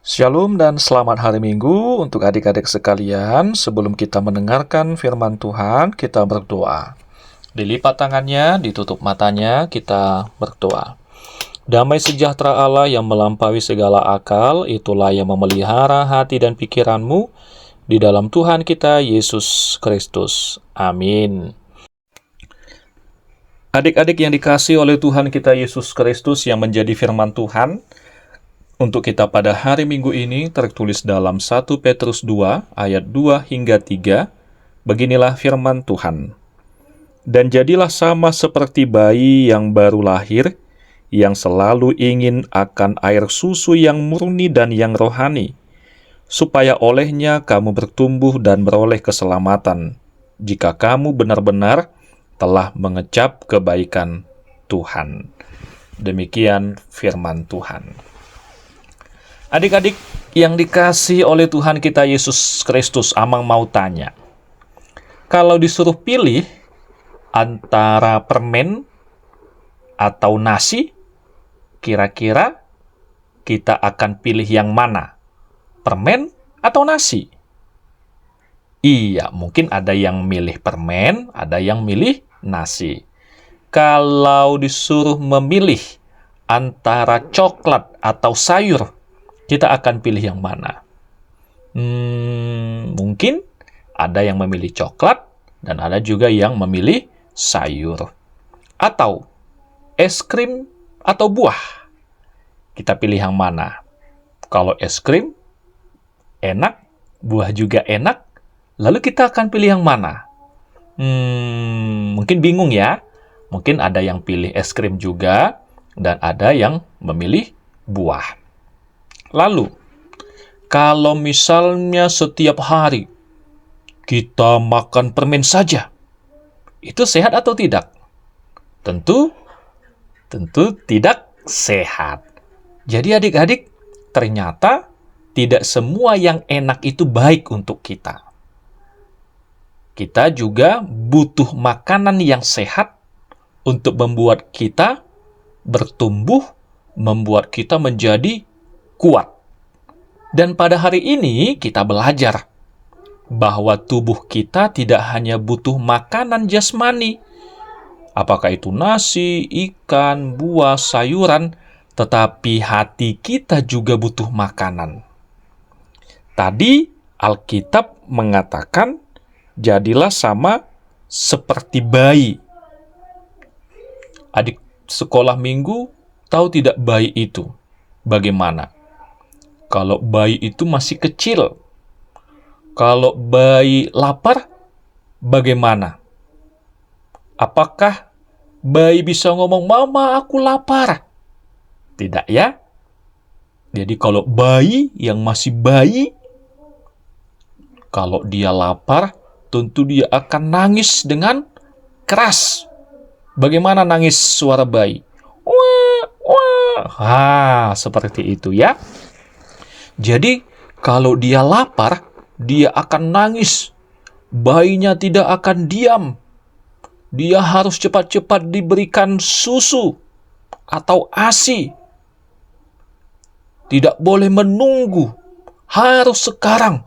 Shalom dan selamat hari Minggu untuk adik-adik sekalian. Sebelum kita mendengarkan firman Tuhan, kita berdoa. Dilipat tangannya, ditutup matanya, kita berdoa. Damai sejahtera Allah yang melampaui segala akal, itulah yang memelihara hati dan pikiranmu di dalam Tuhan kita Yesus Kristus. Amin. Adik-adik yang dikasihi oleh Tuhan kita Yesus Kristus yang menjadi firman Tuhan, untuk kita pada hari Minggu ini tertulis dalam 1 Petrus 2 ayat 2 hingga 3. Beginilah firman Tuhan. Dan jadilah sama seperti bayi yang baru lahir, yang selalu ingin akan air susu yang murni dan yang rohani, supaya olehnya kamu bertumbuh dan beroleh keselamatan, jika kamu benar-benar telah mengecap kebaikan Tuhan. Demikian firman Tuhan. Adik-adik yang dikasihi oleh Tuhan kita Yesus Kristus, Amang mau tanya, kalau disuruh pilih antara permen atau nasi, kira-kira kita akan pilih yang mana? Permen atau nasi? Iya, mungkin ada yang milih permen, ada yang milih nasi. Kalau disuruh memilih antara coklat atau sayur, kita akan pilih yang mana? Mungkin ada yang memilih coklat dan ada juga yang memilih sayur. Atau es krim atau buah. Kita pilih yang mana? Kalau es krim enak, buah juga enak, lalu kita akan pilih yang mana? Mungkin bingung ya. Mungkin ada yang pilih es krim juga dan ada yang memilih buah. Lalu, kalau misalnya setiap hari kita makan permen saja, itu sehat atau tidak? Tentu tidak sehat. Jadi adik-adik, ternyata tidak semua yang enak itu baik untuk kita. Kita juga butuh makanan yang sehat untuk membuat kita bertumbuh, membuat kita menjadi kuat. Dan pada hari ini kita belajar bahwa tubuh kita tidak hanya butuh makanan jasmani, apakah itu nasi, ikan, buah, sayuran, tetapi hati kita juga butuh makanan. Tadi Alkitab mengatakan, jadilah sama seperti bayi. Adik sekolah minggu tahu tidak bayi itu bagaimana? Kalau bayi itu masih kecil, kalau bayi lapar, bagaimana? Apakah bayi bisa ngomong, "Mama, aku lapar"? Tidak ya? Jadi kalau bayi yang masih bayi, kalau dia lapar, tentu dia akan nangis dengan keras. Bagaimana nangis suara bayi? Wah, wah. Seperti itu ya. Jadi, kalau dia lapar, dia akan nangis. Bayinya tidak akan diam. Dia harus cepat-cepat diberikan susu atau ASI. Tidak boleh menunggu. Harus sekarang.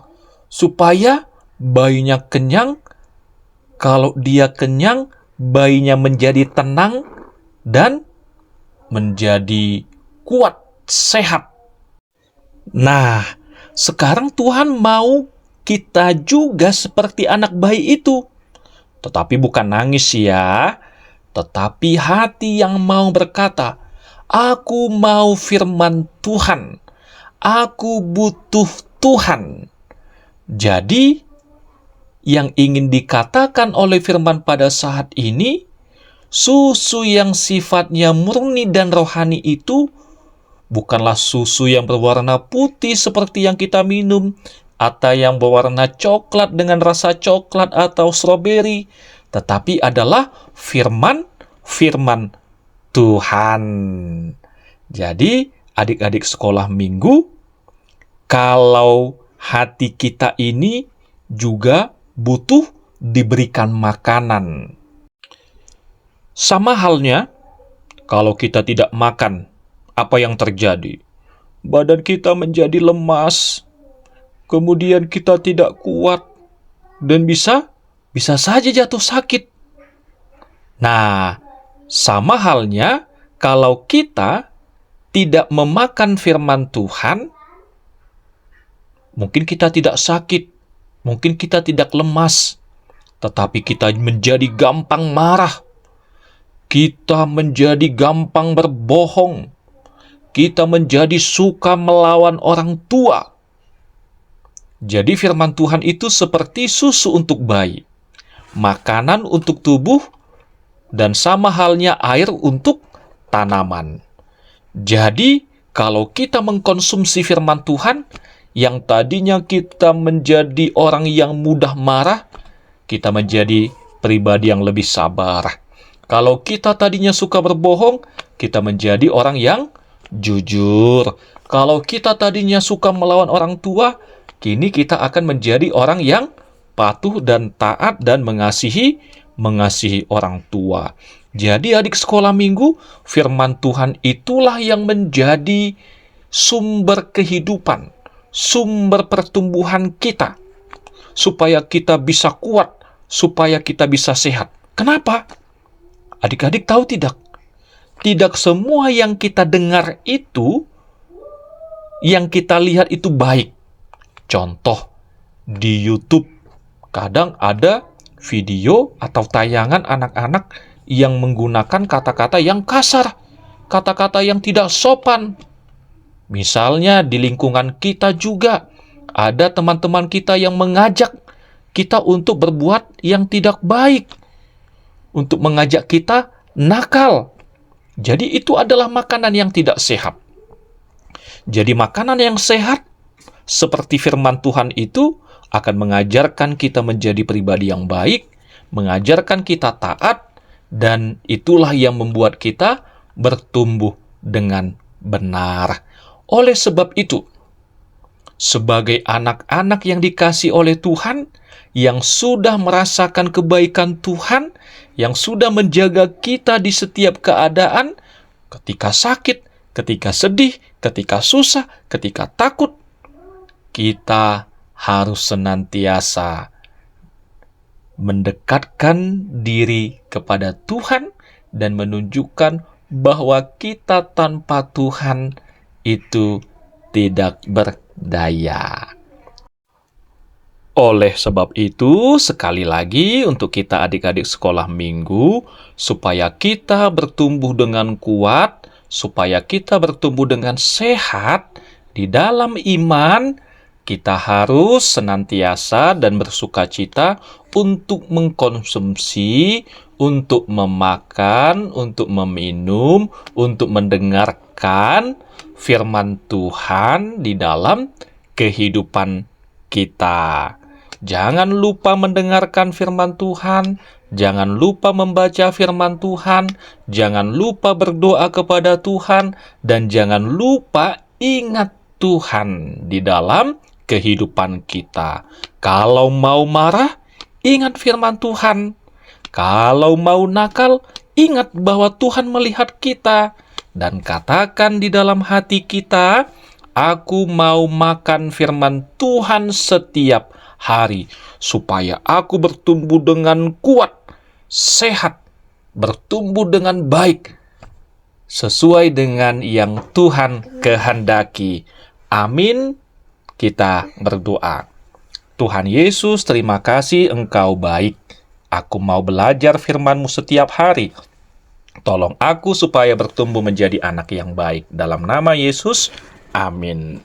Supaya bayinya kenyang. Kalau dia kenyang, bayinya menjadi tenang dan menjadi kuat, sehat. Nah, sekarang Tuhan mau kita juga seperti anak bayi itu. Tetapi bukan nangis ya, tetapi hati yang mau berkata, "Aku mau firman Tuhan. Aku butuh Tuhan." Jadi, yang ingin dikatakan oleh firman pada saat ini, susu yang sifatnya murni dan rohani itu bukanlah susu yang berwarna putih seperti yang kita minum, atau yang berwarna coklat dengan rasa coklat atau stroberi, tetapi adalah firman Tuhan. Jadi, adik-adik sekolah minggu, kalau hati kita ini juga butuh diberikan makanan. Sama halnya, kalau kita tidak makan, apa yang terjadi? badan kita menjadi lemas, kemudian kita tidak kuat, dan bisa saja jatuh sakit. Nah, sama halnya kalau kita tidak memakan firman Tuhan, mungkin kita tidak sakit, mungkin kita tidak lemas, tetapi kita menjadi gampang marah, kita menjadi gampang berbohong, kita menjadi suka melawan orang tua. Jadi firman Tuhan itu seperti susu untuk bayi, makanan untuk tubuh, dan sama halnya air untuk tanaman. Jadi, kalau kita mengkonsumsi firman Tuhan, yang tadinya kita menjadi orang yang mudah marah, kita menjadi pribadi yang lebih sabar. Kalau kita tadinya suka berbohong, kita menjadi orang yang jujur. Kalau kita tadinya suka melawan orang tua, kini kita akan menjadi orang yang patuh dan taat dan mengasihi orang tua. Jadi adik sekolah minggu, firman Tuhan itulah yang menjadi sumber kehidupan, sumber pertumbuhan kita, supaya kita bisa kuat, supaya kita bisa sehat. Kenapa? Adik-adik tahu tidak? Tidak semua yang kita dengar itu, yang kita lihat itu baik. Contoh, di YouTube, kadang ada video atau tayangan anak-anak yang menggunakan kata-kata yang kasar, kata-kata yang tidak sopan. Misalnya di lingkungan kita juga, ada teman-teman kita yang mengajak kita untuk berbuat yang tidak baik, untuk mengajak kita nakal. Jadi itu adalah makanan yang tidak sehat. Jadi makanan yang sehat, seperti firman Tuhan itu, akan mengajarkan kita menjadi pribadi yang baik, mengajarkan kita taat, dan itulah yang membuat kita bertumbuh dengan benar. Oleh sebab itu, sebagai anak-anak yang dikasihi oleh Tuhan, yang sudah merasakan kebaikan Tuhan, yang sudah menjaga kita di setiap keadaan, ketika sakit, ketika sedih, ketika susah, ketika takut, kita harus senantiasa mendekatkan diri kepada Tuhan dan menunjukkan bahwa kita tanpa Tuhan itu tidak berdaya. Oleh sebab itu, sekali lagi untuk kita adik-adik sekolah minggu, supaya kita bertumbuh dengan kuat, supaya kita bertumbuh dengan sehat di dalam iman, kita harus senantiasa dan bersukacita untuk mengkonsumsi, untuk memakan, untuk meminum, untuk mendengarkan firman Tuhan di dalam kehidupan kita. Jangan lupa mendengarkan firman Tuhan, jangan lupa membaca firman Tuhan, jangan lupa berdoa kepada Tuhan, dan jangan lupa ingat Tuhan di dalam kehidupan kita. Kalau mau marah, ingat firman Tuhan. Kalau mau nakal, ingat bahwa Tuhan melihat kita. Dan katakan di dalam hati kita, aku mau makan firman Tuhan setiap hari, supaya aku bertumbuh dengan kuat, sehat, bertumbuh dengan baik, sesuai dengan yang Tuhan kehendaki. Amin. Kita berdoa. Tuhan Yesus, terima kasih Engkau baik. Aku mau belajar firman-Mu setiap hari. Tolong aku supaya bertumbuh menjadi anak yang baik. Dalam nama Yesus, amin.